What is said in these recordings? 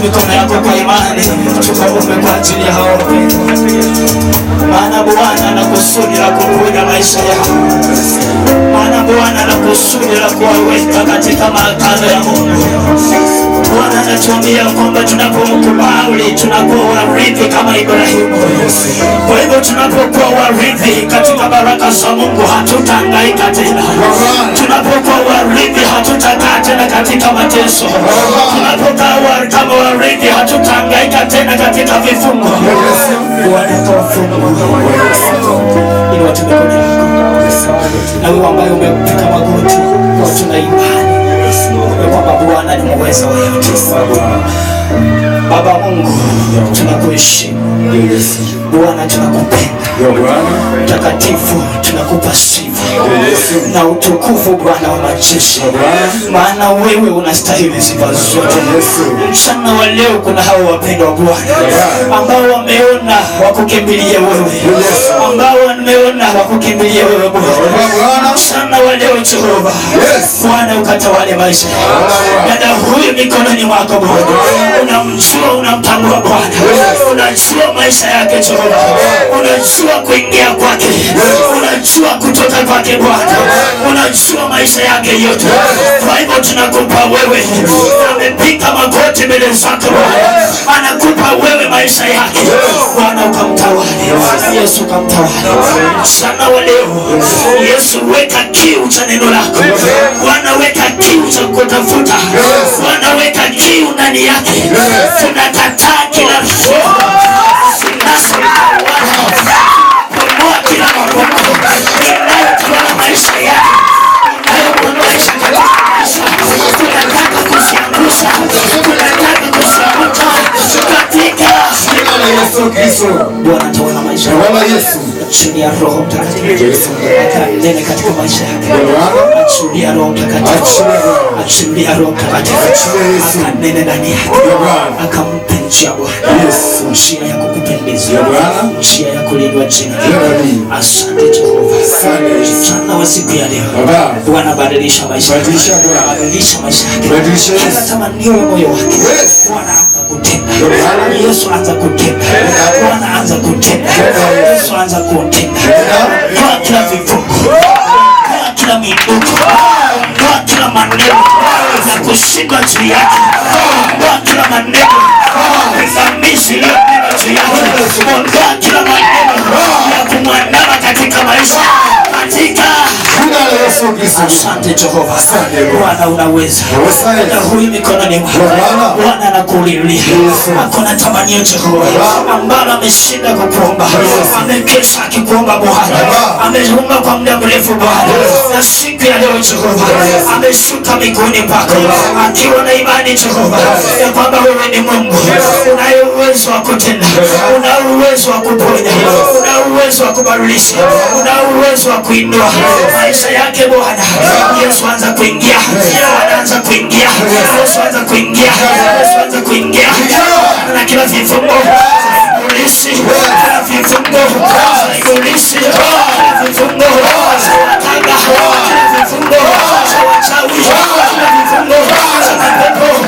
Mikono yako kwa imani, tukaombe kwa ajili ya hao wapendwa. Maana Bwana ana kusudi la kuponya maisha yao. Maana Bwana ana kusudi la kuwaweka katika makao ya Mungu. Bwana anatuambia kwamba tunapomkubali tunakuwa warithi kama Ibrahimu. Kwa hivyo tunapokuwa warithi katika baraka za Mungu hatutahangaika tena. Tunapokuwa warithi hatutakaa tena katika mateso. Tunapokaa kama warithi hatutahangaika tena katika vifungo. Bwana atawafunga. Ili watu mikono yako. Na wewe ambaye umepika magoti, tuna imani kwamba Bwana ni muweza wa yote. Baba Mungu, tunakuheshimu. Bwana tunakupenda. Mtakatifu tunakupa sifa na utukufu, Bwana wa majeshi, maana wewe unastahili sifa zote. Mchana wa leo kuna hao wapendwa Bwana ambao wameona wakukimbilie wewe, ambao wameona wakukimbilie wewe Bwana. Mchana wa leo Jehova, Bwana ukatawale maisha dada huyu mikononi mwako Bwana. Unamjua, unampangua Bwana, unajua maisha yake Jehova, unajua kuingia kwake, unajua kutoka kwake Bwana, unajua maisha yake yote. Kwa hivyo tunakupa wewe, amepika magoti mbele zako Bwana, anakupa wewe maisha yake Bwana, ukamtawale Yesu, ukamtawale sana wa leo Yesu. Weka kiu cha neno lako Bwana, weka kiu cha kutafuta Bwana, weka kiu ndani yake. Tunakataa kila roho pomoa kila maroho inayotawala maisha yake, inayomwondosha katika maisha. Tunataka kusiangusha, tunataka kusiamuka katika jina la Yesu Kristo. Bwana tawala maisha Yesu, achilia Roho Mtakatifu akanene katika maisha yake. Achilia Roho Mtakatifu, achilia Roho Mtakatifu akanene ndani yake, akampe njia Bwana, njia ya kukupendeza Bwana, njia ya kulinua jina lako. Asante Jehova, sana wa siku ya leo Bwana, badilisha maisha yake, badilisha maisha yake, badilisha tamanio ya moyo wake Bwana. Anza kutenda Yesu, anza kutenda Bwana, anza kutenda Yesu, anza kutenda kwa kila vifungo, kwa kila miduko, kwa kila maneno ya kushindwa juu yake, kwa kila maneno vamizi leo juu yake, kwa kila maneno ya kumwandama katika maisha, katika jina la Yesu Kristo. Asante Jehova, Bwana unaweza. Na huyu mikononi mwako Bwana anakulilia, hakuna tamanio Jehova ambalo ameshinda kukuomba, amekesha akikuomba Bwana, ameomba kwa muda mrefu Bwana, na siku ya leo Jehova ameshuka miguuni pako akiwa na imani Jehova ya kwamba wewe ni Mungu unaye uwezo wa kutenda, una uwezo wa kuponya, una uwezo uwezo wa kubadilisha, una uwezo wa kuinua maisha yake Bwana. Yesu anza kuingia, anaanza kuingia, Yesu anza kuingia, Yesu anza kuingia na kila vifungo polisi, kila vifungo polisi, kila vifungo kanga, kila vifungo wachawi, kila vifungo mapepo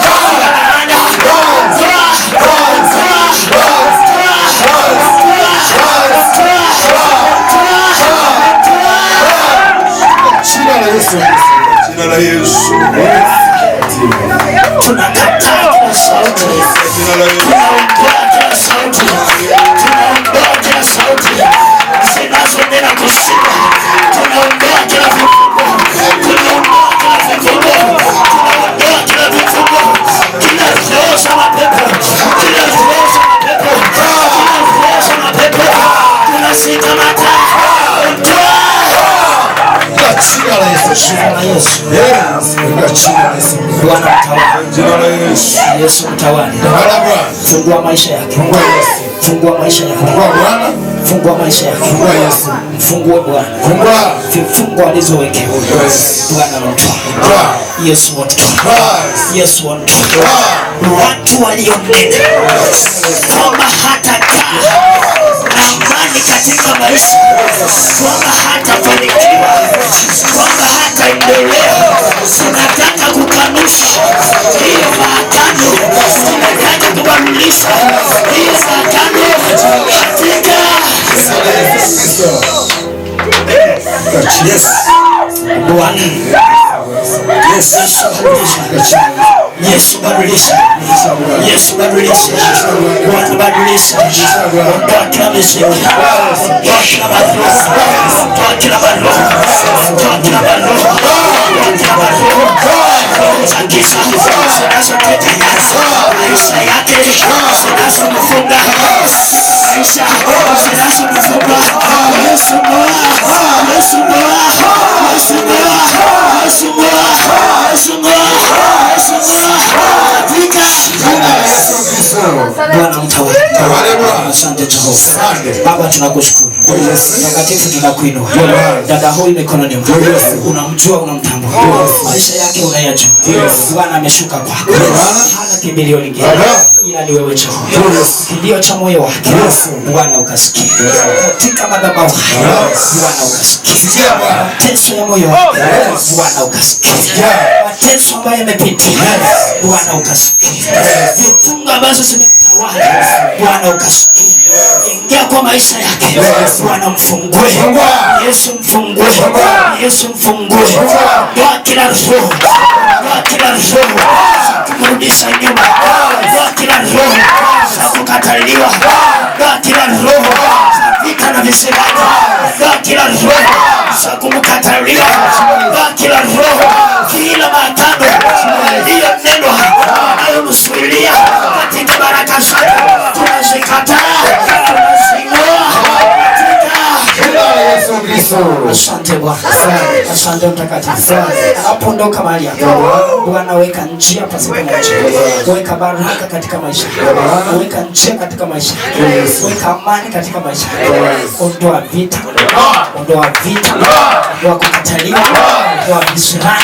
jina la Yesu. Tunakataa kila sauti, tunaondoa kila sauti, tunaondoa kila sauti zinazonena kushinda, tunaondoa kila vifungo, tunaondoa kila vifungo, tunaondoa kila vifungo, kila roho za mapepo, kila roho za mapepo, kila roho za mapepo, tunazikamata. Jina la Yesu. Jina la Yesu. Jina la Yesu. Bwana mtawala. Jina la Yesu. Yesu mtawala. Fungua maisha yake. Fungua Yesu. Fungua maisha yake. Fungua Bwana. Fungua maisha yake. Fungua Yesu. Mfungue Bwana. Fungua. Vifungo alizowekewa. Bwana mtawala. Yesu mtawala. Yesu mtawala. Watu walionena kwamba hatakaa na amani katika maisha, kwamba hatafanikiwa, kwamba hataendelea, tunataka kukanusha hiyo maagano, tunataka kubadilisha hiyo maagano katika Bwana. Yesu badilisha, Yesu badilisha, Bwana badilisha, ondoa kila mizigo, ondoa kila maroho, ondoa kila maroho, ondoa kila maroho, ondoa kila maroho, roho za giza zinazoteka maisha yake, zinazomfunga maisha, zinazomfunga. Yesu moa, Yesu moa, Yesu moa, Yesu moa, Yesu moa. Bwana mtawala. Asante Jehova. Baba tunakushukuru. Mtakatifu tunakuinua. Dada huyu mikononi mwako. Unamjua, unamtambua. Maisha yake unayajua. Bwana ameshuka kwako. Hana kimbilio lingine ila ni wewe Jehova. Kilio cha moyo wake Bwana ukasikia. Katika madhabahu haya Bwana ukasikia. Mateso ya moyo wake Bwana ukasikia. Mateso ambayo yamepitia Bwana ukasikia. Vifungo ambazo zimemtawala Bwana ukasikia. Ingia kwa maisha yake Bwana, mfungue Yesu, mfungue Yesu, mfungue. Ndoa kila roho, ndoa kila roho kumrudisha nyuma, ndoa kila roho za kukataliwa, ndoa kila roho za vita na visirani, ndoa kila roho za kumkataliwa, ndoa kila roho, kila maagano ndiyo neno anayomsuilia katika baraka zake tunazikataa. Asante Bwana, asante Mtakatifu. Anapoondoka mahali hapa Bwana, weka njia pasipo njia, weka baraka katika maisha, weka njia katika maisha, weka amani katika maisha. Ondoa vita, ondoa vita, ondoa kukataliwa, ondoa visirani,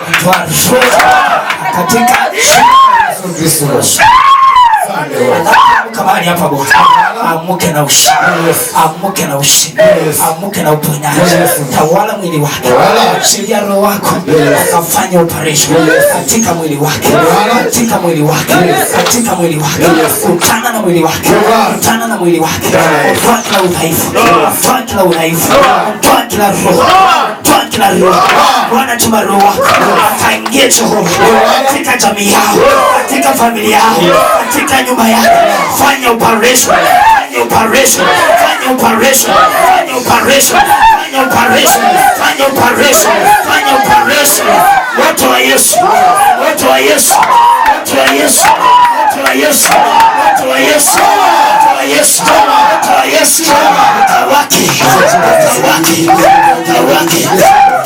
ondoa roho katika Yesu. Kamari hapa Bwana, amuke na ushindi, amuke na ushindi, amuke na uponyaji. Tawala mwili wake, achilia roho wako akafanya operation katika mwili wake, katika mwili wake, katika mwili wake. Utana na mwili wake, utana na mwili wake. Ondoa kila udhaifu, ondoa kila udhaifu, ondoa kila roho, ondoa kila roho. Bwana, tuma roho wako akaingie Jehova katika jamii yao, katika familia yao, katika nyumba yako. Fanya operation, fanya operation, fanya operation, fanya operation, fanya operation, fanya operation, fanya operation. Watu wa Yesu, watu wa Yesu, watu wa Yesu, watu wa Yesu, watu wa Yesu, watu wa Yesu, watu wa Yesu. Tawaki, tawaki, tawaki,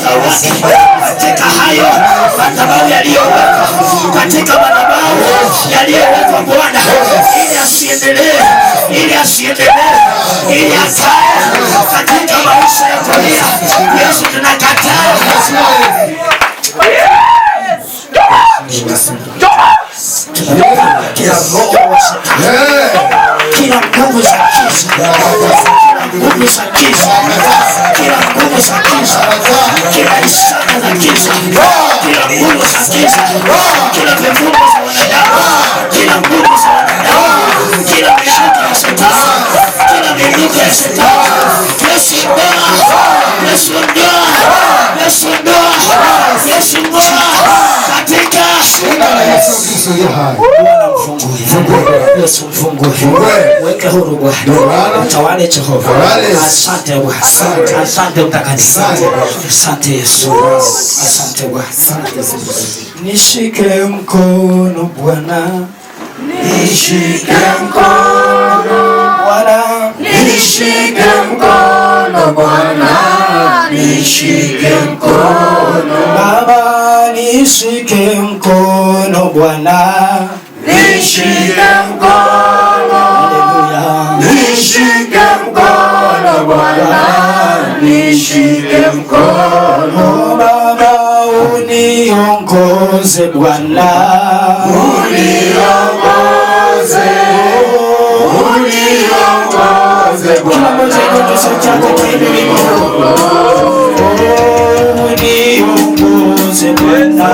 tawaki katika hayo madhabahu yaliyowekwa, katika madhabahu yaliyowekwa Bwana, ili asiendelee, ili asiendelee, ili akae maisha ya dunia. Yesu tunakataa. Kila roho wa shetani, kila nguvu za giza, nguvu za giza, kila nguvu za giza, kila ishara za giza, kila nguvu za giza, kila vifungo za wanadamu, kila nguvu za wanadamu, kila miuko ya shetani, kila miuko ya shetani, Yesu ondoa, Yesu ondoa, Yesu ondoa, Yesu ondoa katika jina la Yesu Kristo aliye hai. Bwana mfungue, Yesu mfungue, weke huru Bwana, utawale Jehova. Asante Bwana, asante mtakatifu, asante Yesu, asante Bwana. Nishike mkono Bwana, nishike mkono Bwana, nishike mkono Bwana, nishike mkono Baba, nishike mkono Bwana, nishike mkono, haleluya, nishike mkono Bwana, nishike mkono Baba, uniongoze Bwana, uniongoze, uniongoze Bwana, uniongoze Bwana,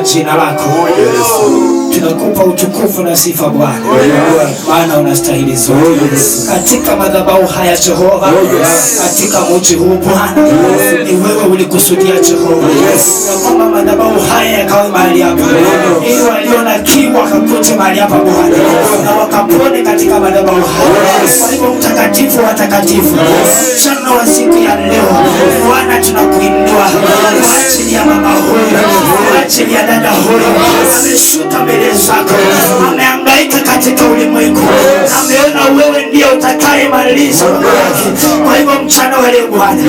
jina lako tunakupa utukufu na sifa Bwana, maana unastahili zote. Katika madhabahu haya Jehova, katika mji huu Bwana, ni wewe ulikusudia Jehova, na kwamba madhabahu haya yakawa mahali hapa, ili walio na kiu wakakute mahali hapa Bwana, na wakapone katika madhabahu haya. Kwa hivyo mtakatifu wa takatifu, mchana wa siku ya leo Bwana, tunakuinua kwa ajili ya mama huyu, kwa ajili ya dada huyu, ameshuka mbele zako, amehangaika katika ulimwengu, ameona wewe ndiye utakayemaliza. Kwa hivyo mchana wa leo Bwana,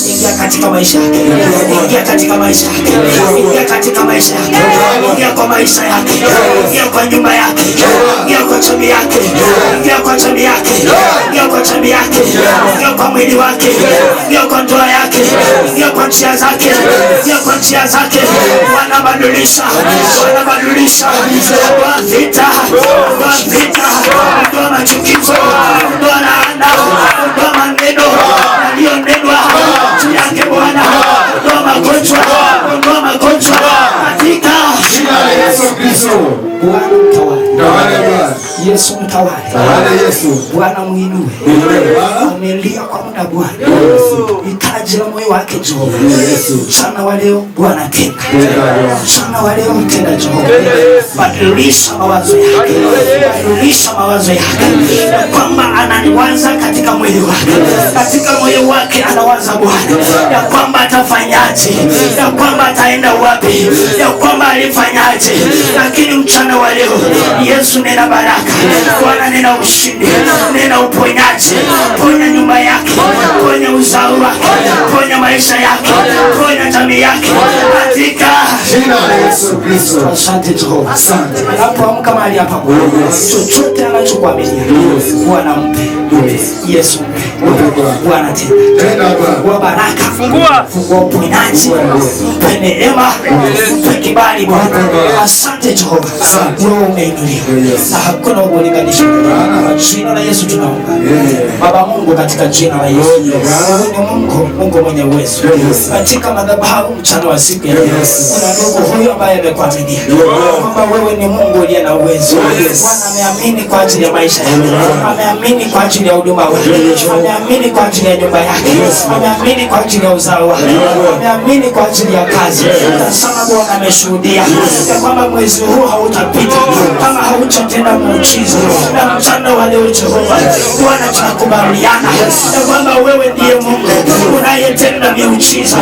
ingia katika maisha yake, ingia katika maisha yake, ingia katika maisha yake, ingia kwa maisha yake, ingia kwa nyumba yake, ingia kwa jamii yake, ingia kwa jamii yake, ingia kwa jamii yake, ingia kwa mwili wake, ingia kwa ndoa yake, ingia kwa njia zake, ingia kwa njia zake. Bwana badilisha, Bwana badilisha, ondoa vita, ondoa vita, ondoa machukizo, ondoa laana, ondoa maneno yaliyonenwa juu yake Bwana, ondoa magonjwa, ondoa magonjwa katika jina la Yesu Kristo. Bwana mtawale, Yesu mtawale, Bwana muinue. Amelia kwa muda Bwana, hitaji la moyo wake Jehova, mchana wa leo Bwana tenda, mchana wa leo tenda Jehova, badilisha mawazo yake, badilisha mawazo yake, ya kwamba ananiwaza katika mwili wake, katika moyo wake anawaza Bwana, ya kwamba atafanyaje, ya kwamba ataenda wapi, ya kwamba alifanyaje. Lakini mchana wa leo Yesu, nena baraka Bwana, nena ushindi, nena uponyaji, ponya nyumba yake, ponya uzao wake, ponya maisha yake, ponya jamii yake katika jina la Yesu Kristo. Asante Jehova, asante. Anapoamka mahali hapa chochote anachokuaminia Bwana mpe, Yesu mpe Bwana, tena kwa baraka, fungua uponyaji, mpe neema, mpe kibali Bwana. Asante Jehova, wewe umeinuliwa na hakuna ulinganisho. Kwa jina la Yesu tunaomba Baba Mungu, katika jina la Yesu. Wewe ni Mungu, Mungu mwenye uwezo. Katika madhabahu mchana wa siku ya leo ndugu huyu ambaye amekuaminia kwamba wewe ni Mungu uliye na uwezo. Bwana ameamini kwa ajili ya maisha yake, ameamini kwa ajili ya huduma wake, ameamini kwa ajili ya nyumba yake, ameamini kwa ajili ya uzao wake, ameamini kwa ajili ya kazi. Tazama Bwana ameshuhudia ya kwamba mwezi huu hautapita kama hautatenda muujiza. Na mchana wa leo Jehova, Bwana tunakubaliana ya kwamba wewe ndiye Mungu unayetenda miujiza,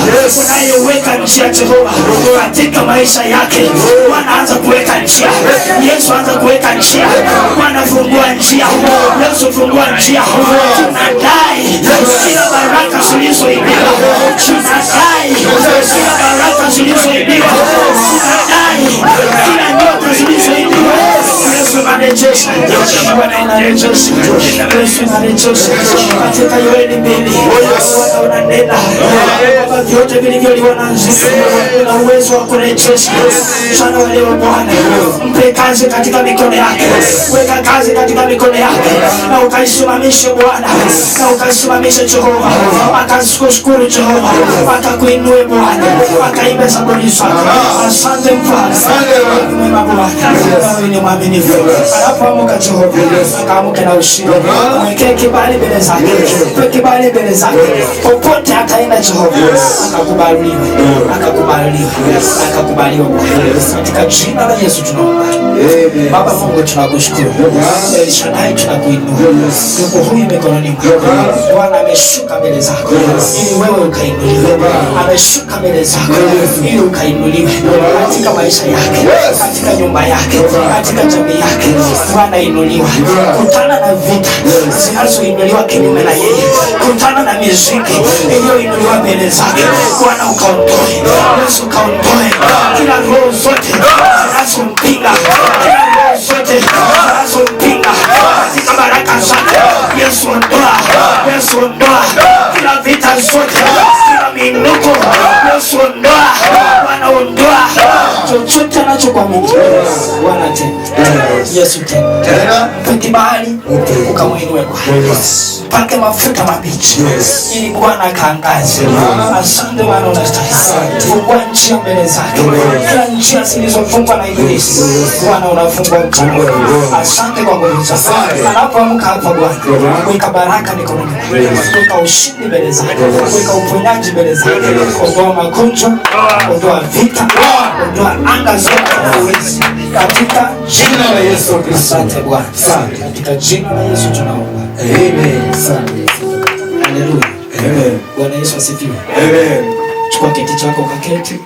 unayeweka njia Jehova katika maisha yake. Bwana anza kuweka njia, Yesu anza kuweka njia, Bwana fungua njia, Yesu fungua njia. Tunadai kila baraka zilizoibiwa, tunadai kila baraka zilizoibiwa, tunadai kila nyota zilizoibiwa. Yesu anarejesha, Bwana anarejesha, Yesu anarejesha katika Yoeli 2. Bwana unanena kwamba vyote vilivyoliwa na nzito una uwezo wa kurejesha. Mchana wa leo Bwana, mpe kazi katika mikono yake, weka kazi katika mikono yake, na ukaisimamishe Bwana, na ukaisimamishe Jehova, akakushukuru Jehova, akakuinue Bwana, akaimbe zaburi zako. Asante Mfalme, mwema Bwana, wewe ni mwaminifu. Anapoamka Jehova, akaamke na ushindi, mwekee kibali mbele zake, mpe kibali mbele zake, popote ataenda Jehova, akakubaliwe, akakubaliwe, akakubaliwa katika jina la Yesu tunaomba. Baba Mungu tunakushukuru, El Shaddai tunakuinua. Yuko huyu mikononi mwako Bwana, ameshuka mbele zako ili wewe ukainuliwe, ameshuka mbele zako ili ukainuliwe katika maisha yake, katika nyumba yake, katika jamii yake. Bwana inuliwa, kutana na vita zinazoinuliwa kinyume na yeye, kutana na miziki iliyoinuliwa mbele zake. Bwana ukaondoe, Yesu ukaondoe kila roho zote zinazompinga, kila roho zote zinazompinga katika baraka zake. Yesu ondoa, Yesu ondoa kila vita zote, kila minuko. Yesu ondoa, Bwana ondoa chochote anachokuamini. Bwana tena, Yesu tena, mpe kibali ukamwinue Bwana, pake mafuta mabichi ili Bwana akaangaze. Asante Bwana, unastahili. Fungua njia mbele zake, kila njia zilizofungwa na ibilisi Bwana unafungua mchana. Asante kwa nguvu zako. Anapoamka hapa Bwana, weka baraka mikononi mwake, weka ushindi mbele zake, weka uponyaji mbele zake. Ondoa magonjwa, ondoa vita, ondoa anga zote na uwezi katika jina la Yesu Kristo. Asante Bwana, katika jina la Yesu tunaomba. Amen. Haleluya. Amen. Bwana Yesu asifiwe. Amen. Chukua kiti chako ukaketi.